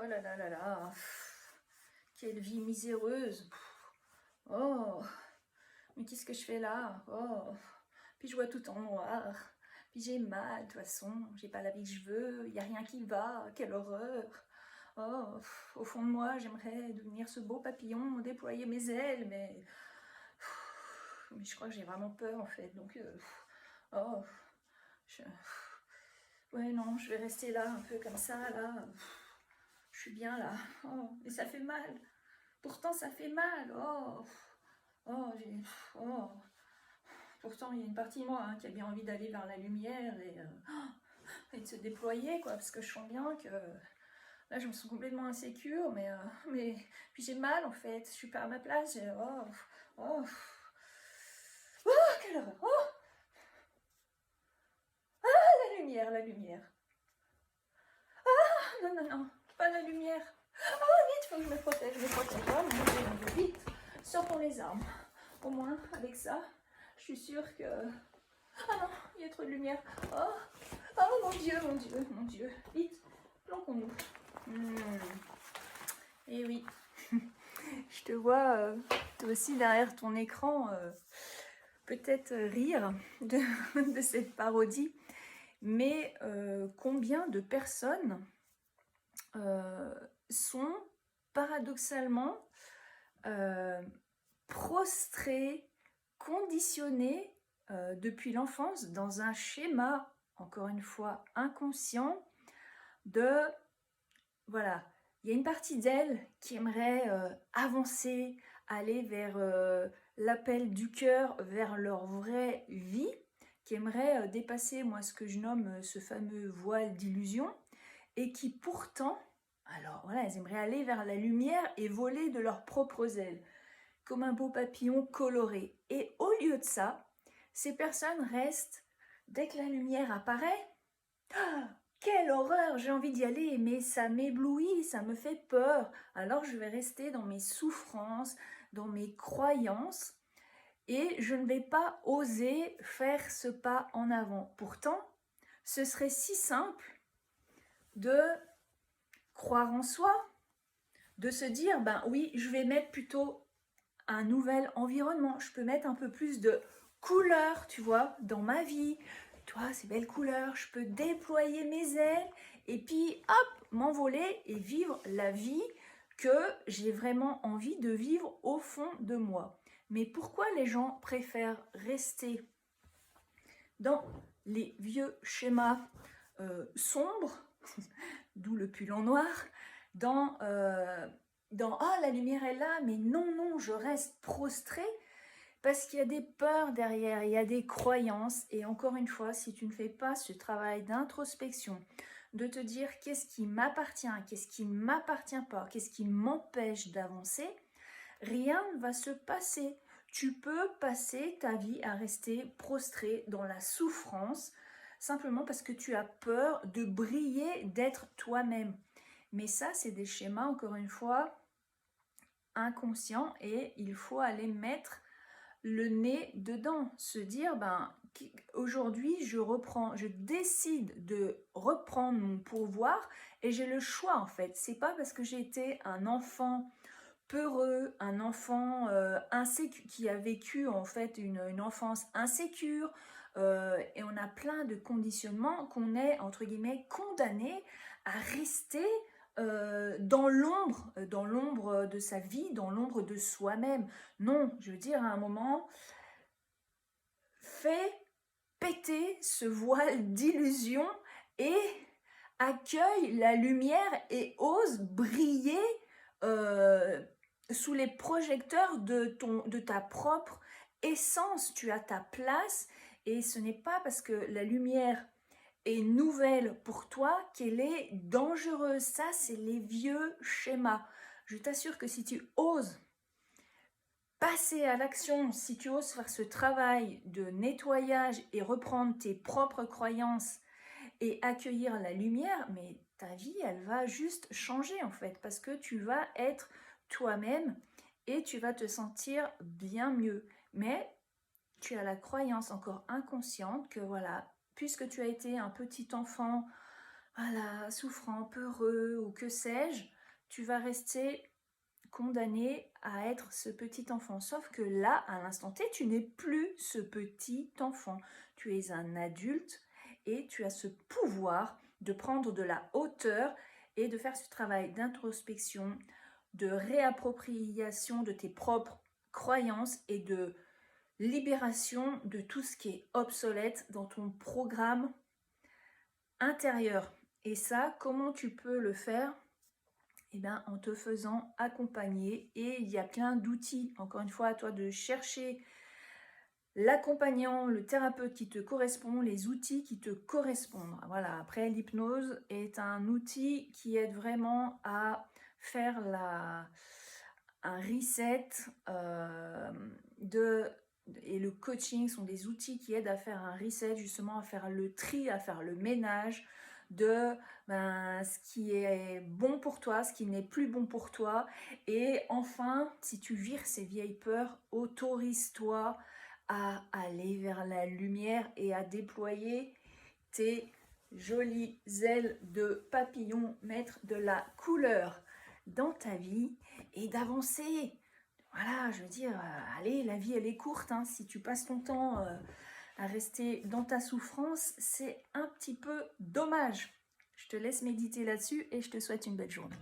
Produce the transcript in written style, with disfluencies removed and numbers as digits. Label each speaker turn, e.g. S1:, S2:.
S1: là là là là. Quelle vie miséreuse. Oh, mais qu'est-ce que je fais là? Oh, puis je vois tout en noir. Puis j'ai mal, de toute façon. J'ai pas la vie que je veux. Il n'y a rien qui va. Quelle horreur. Oh, au fond de moi, j'aimerais devenir ce beau papillon, déployer mes ailes, mais je crois que j'ai vraiment peur en fait. Donc, oh, je... ouais, non, je vais rester là, un peu comme ça, là. Je suis bien là. Oh, mais ça fait mal. Pourtant, ça fait mal. Oh, oh, oh. Pourtant, il y a une partie de moi hein, qui a bien envie d'aller vers la lumière et de se déployer, quoi, parce que je sens bien que là, je me sens complètement insécure, mais puis j'ai mal en fait. Je suis pas à ma place. Oh, oh, oh, quelle horreur. Oh, la lumière, la lumière. Ah, non, non, non, pas la lumière. Oh, vite, faut que je me protège, Oh, mon Dieu, vite, sortons les armes. Au moins, avec ça, je suis sûre que... Ah non, il y a trop de lumière. Oh, oh mon Dieu, mon Dieu, mon Dieu. Vite, planquons-nous. Et oui, je te vois, toi aussi derrière ton écran, peut-être rire de cette parodie. Mais combien de personnes sont paradoxalement prostrées, conditionnées depuis l'enfance dans un schéma, encore une fois, inconscient de, voilà, il y a une partie d'elle qui aimerait avancer, aller vers l'appel du cœur, vers leur vraie vie, qui aimerait dépasser, moi, ce que je nomme ce fameux voile d'illusion, et qui pourtant, alors voilà, elles aimeraient aller vers la lumière et voler de leurs propres ailes, comme un beau papillon coloré. Et au lieu de ça, ces personnes restent, dès que la lumière apparaît, ah, quelle horreur, j'ai envie d'y aller, mais ça m'éblouit, ça me fait peur. Alors je vais rester dans mes souffrances, dans mes croyances, et je ne vais pas oser faire ce pas en avant. Pourtant, ce serait si simple de croire en soi, de se dire, ben oui, je vais mettre plutôt un nouvel environnement. Je peux mettre un peu plus de couleurs, tu vois, dans ma vie. Tu vois, ces belles couleurs, je peux déployer mes ailes et puis, hop, m'envoler et vivre la vie que j'ai vraiment envie de vivre au fond de moi. Mais pourquoi les gens préfèrent rester dans les vieux schémas sombres, d'où le pull en noir, dans ah, la lumière est là, mais non, non, je reste prostrée, parce qu'il y a des peurs derrière, il y a des croyances, et encore une fois, si tu ne fais pas ce travail d'introspection, de te dire qu'est-ce qui m'appartient, qu'est-ce qui ne m'appartient pas, qu'est-ce qui m'empêche d'avancer, rien ne va se passer. Tu peux passer ta vie à rester prostré dans la souffrance, simplement parce que tu as peur de briller, d'être toi-même. Mais ça, c'est des schémas, encore une fois, inconscients, et il faut aller mettre le nez dedans, se dire, ben, aujourd'hui, je décide de reprendre mon pouvoir, et j'ai le choix, en fait. C'est pas parce que j'ai été un enfant peureux, un enfant insécure, qui a vécu en fait une enfance insécure, et on a plein de conditionnements qu'on est entre guillemets condamné à rester dans l'ombre de sa vie, dans l'ombre de soi-même. Non, je veux dire, à un moment, fais péter ce voile d'illusion et accueille la lumière et ose briller sous les projecteurs de ta propre essence. Tu as ta place, et ce n'est pas parce que la lumière est nouvelle pour toi qu'elle est dangereuse. Ça, c'est les vieux schémas. Je t'assure que si tu oses passer à l'action, si tu oses faire ce travail de nettoyage et reprendre tes propres croyances et accueillir la lumière, mais ta vie, elle va juste changer en fait, parce que tu vas être toi-même et tu vas te sentir bien mieux. Mais tu as la croyance encore inconsciente que voilà, puisque tu as été un petit enfant voilà, souffrant, peureux ou que sais-je, tu vas rester condamné à être ce petit enfant. Sauf que là, à l'instant T, tu n'es plus ce petit enfant. Tu es un adulte et tu as ce pouvoir de prendre de la hauteur et de faire ce travail d'introspection, de réappropriation de tes propres croyances et de libération de tout ce qui est obsolète dans ton programme intérieur. Et ça, comment tu peux le faire? Eh bien, en te faisant accompagner, et il y a plein d'outils. Encore une fois, à toi de chercher l'accompagnant, le thérapeute qui te correspond, les outils qui te correspondent. Voilà, après, l'hypnose est un outil qui aide vraiment à faire un reset et le coaching sont des outils qui aident à faire un reset, justement à faire le tri, à faire le ménage de ce qui est bon pour toi, ce qui n'est plus bon pour toi. Et enfin, si tu vires ces vieilles peurs, autorise-toi à aller vers la lumière et à déployer tes jolies ailes de papillon, mettre de la couleur dans ta vie et d'avancer. Voilà, je veux dire, allez, la vie elle est courte, hein. Si tu passes ton temps à rester dans ta souffrance, c'est un petit peu dommage. Je te laisse méditer là-dessus et je te souhaite une belle journée.